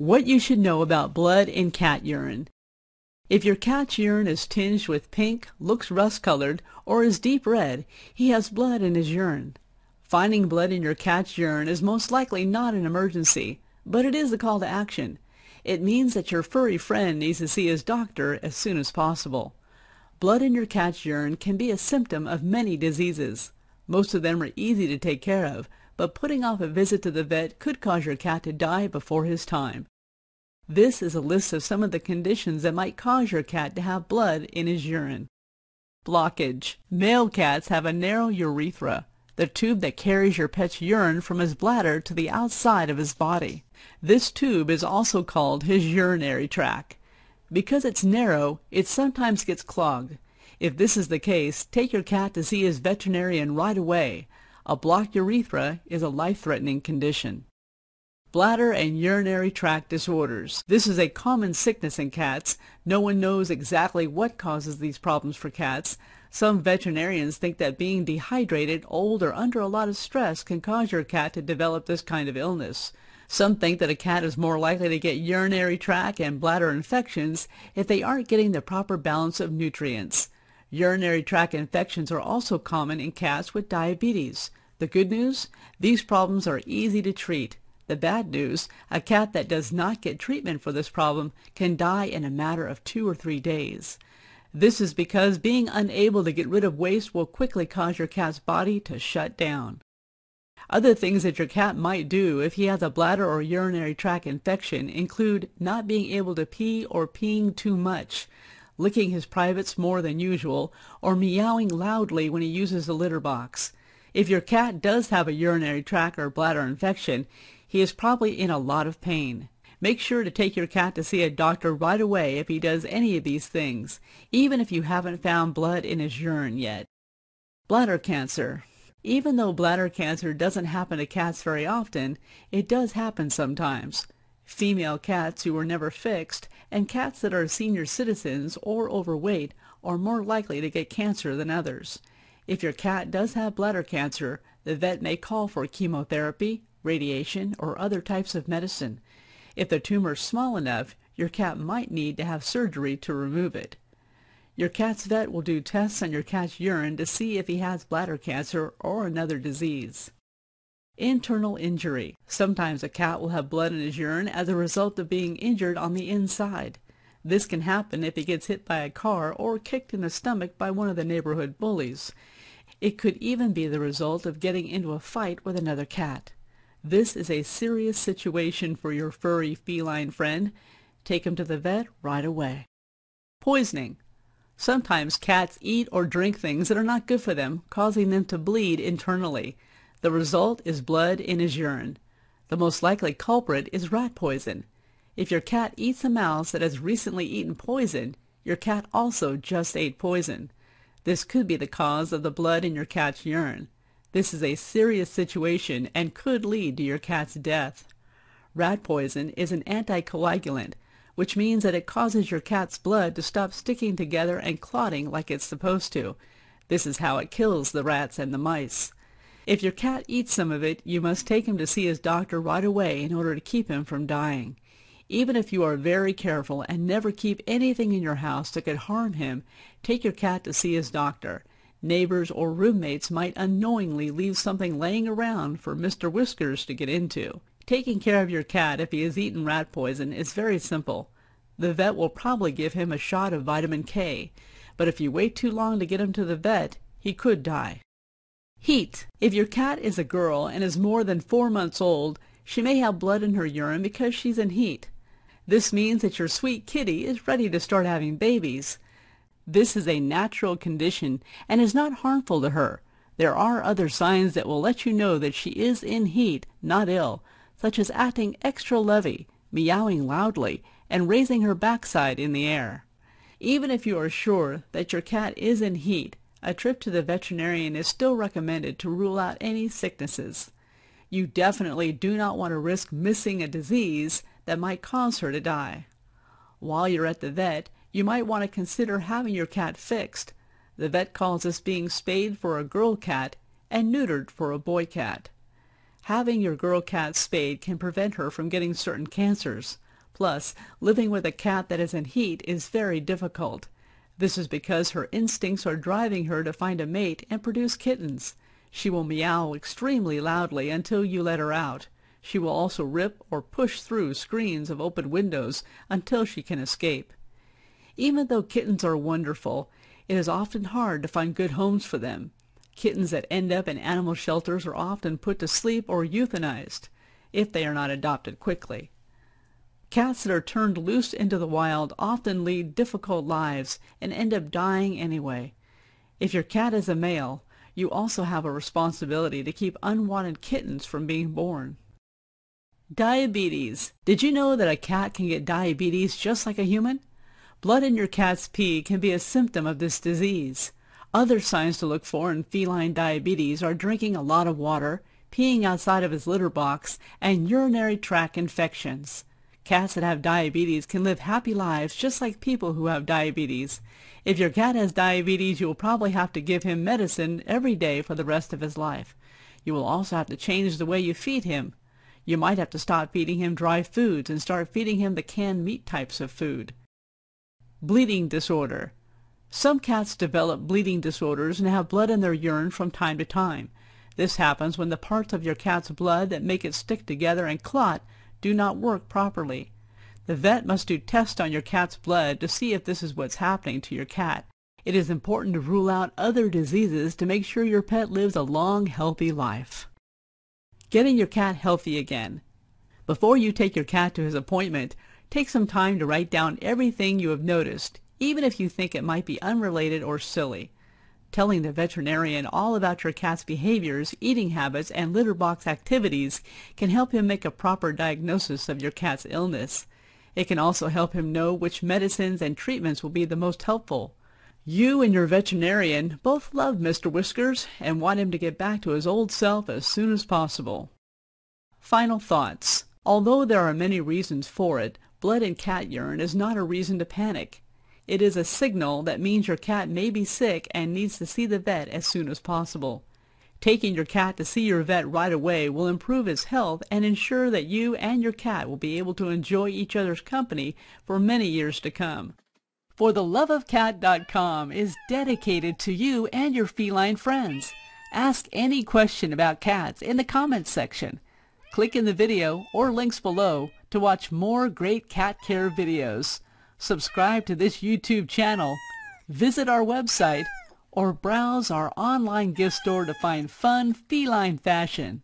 What you should know about blood in cat urine. If your cat's urine is tinged with pink, looks rust-colored, or is deep red, he has blood in his urine. Finding blood in your cat's urine is most likely not an emergency, but it is a call to action. It means that your furry friend needs to see his doctor as soon as possible. Blood in your cat's urine can be a symptom of many diseases. Most of them are easy to take care of, but putting off a visit to the vet could cause your cat to die before his time. This is a list of some of the conditions that might cause your cat to have blood in his urine. Blockage. Male cats have a narrow urethra, the tube that carries your pet's urine from his bladder to the outside of his body. This tube is also called his urinary tract. Because it's narrow, it sometimes gets clogged. If this is the case, take your cat to see his veterinarian right away. A blocked urethra is a life-threatening condition. Bladder and urinary tract disorders. This is a common sickness in cats. No one knows exactly what causes these problems for cats. Some veterinarians think that being dehydrated, old, or under a lot of stress can cause your cat to develop this kind of illness. Some think that a cat is more likely to get urinary tract and bladder infections if they aren't getting the proper balance of nutrients. Urinary tract infections are also common in cats with diabetes. The good news? These problems are easy to treat. The bad news, a cat that does not get treatment for this problem can die in a matter of 2 or 3 days. This is because being unable to get rid of waste will quickly cause your cat's body to shut down. Other things that your cat might do if he has a bladder or urinary tract infection include not being able to pee or peeing too much, licking his privates more than usual, or meowing loudly when he uses the litter box. If your cat does have a urinary tract or bladder infection, he is probably in a lot of pain. Make sure to take your cat to see a doctor right away if he does any of these things, even if you haven't found blood in his urine yet. Bladder cancer. Even though bladder cancer doesn't happen to cats very often, it does happen sometimes. Female cats who were never fixed and cats that are senior citizens or overweight are more likely to get cancer than others. If your cat does have bladder cancer, the vet may call for chemotherapy, radiation, or other types of medicine. If the tumor is small enough, your cat might need to have surgery to remove it. Your cat's vet will do tests on your cat's urine to see if he has bladder cancer or another disease. Internal injury. Sometimes a cat will have blood in his urine as a result of being injured on the inside. This can happen if he gets hit by a car or kicked in the stomach by one of the neighborhood bullies. It could even be the result of getting into a fight with another cat. This is a serious situation for your furry feline friend. Take him to the vet right away. Poisoning. Sometimes cats eat or drink things that are not good for them, causing them to bleed internally. The result is blood in his urine. The most likely culprit is rat poison. If your cat eats a mouse that has recently eaten poison, your cat also just ate poison. This could be the cause of the blood in your cat's urine. This is a serious situation and could lead to your cat's death. Rat poison is an anticoagulant, which means that it causes your cat's blood to stop sticking together and clotting like it's supposed to. This is how it kills the rats and the mice. If your cat eats some of it, you must take him to see his doctor right away in order to keep him from dying. Even if you are very careful and never keep anything in your house that could harm him, take your cat to see his doctor. Neighbors or roommates might unknowingly leave something laying around for Mr. Whiskers to get into. Taking care of your cat if he has eaten rat poison is very simple. The vet will probably give him a shot of vitamin K, but if you wait too long to get him to the vet, he could die. Heat. If your cat is a girl and is more than 4 months old, she may have blood in her urine because she's in heat. This means that your sweet kitty is ready to start having babies. This is a natural condition and is not harmful to her. There are other signs that will let you know that she is in heat, not ill, such as acting extra lovey, meowing loudly, and raising her backside in the air. Even if you are sure that your cat is in heat, a trip to the veterinarian is still recommended to rule out any sicknesses. You definitely do not want to risk missing a disease that might cause her to die. While you're at the vet, you might want to consider having your cat fixed. The vet calls this being spayed for a girl cat and neutered for a boy cat. Having your girl cat spayed can prevent her from getting certain cancers. Plus, living with a cat that is in heat is very difficult. This is because her instincts are driving her to find a mate and produce kittens. She will meow extremely loudly until you let her out. She will also rip or push through screens of open windows until she can escape. Even though kittens are wonderful, it is often hard to find good homes for them. Kittens that end up in animal shelters are often put to sleep or euthanized, if they are not adopted quickly. Cats that are turned loose into the wild often lead difficult lives and end up dying anyway. If your cat is a male, you also have a responsibility to keep unwanted kittens from being born. Diabetes. Did you know that a cat can get diabetes just like a human? Blood in your cat's pee can be a symptom of this disease. Other signs to look for in feline diabetes are drinking a lot of water, peeing outside of his litter box, and urinary tract infections. Cats that have diabetes can live happy lives just like people who have diabetes. If your cat has diabetes, you will probably have to give him medicine every day for the rest of his life. You will also have to change the way you feed him. You might have to stop feeding him dry foods and start feeding him the canned meat types of food. Bleeding disorder. Some cats develop bleeding disorders and have blood in their urine from time to time. This happens when the parts of your cat's blood that make it stick together and clot do not work properly. The vet must do tests on your cat's blood to see if this is what's happening to your cat. It is important to rule out other diseases to make sure your pet lives a long, healthy life. Getting your cat healthy again. Before you take your cat to his appointment, take some time to write down everything you have noticed, even if you think it might be unrelated or silly. Telling the veterinarian all about your cat's behaviors, eating habits, and litter box activities can help him make a proper diagnosis of your cat's illness. It can also help him know which medicines and treatments will be the most helpful. You and your veterinarian both love Mr. Whiskers and want him to get back to his old self as soon as possible. Final thoughts. Although there are many reasons for it, blood in cat urine is not a reason to panic. It is a signal that means your cat may be sick and needs to see the vet as soon as possible. Taking your cat to see your vet right away will improve his health and ensure that you and your cat will be able to enjoy each other's company for many years to come. ForTheLoveOfCat.com is dedicated to you and your feline friends. Ask any question about cats in the comments section. Click in the video or links below to watch more great cat care videos. Subscribe to this YouTube channel, visit our website, or browse our online gift store to find fun feline fashion.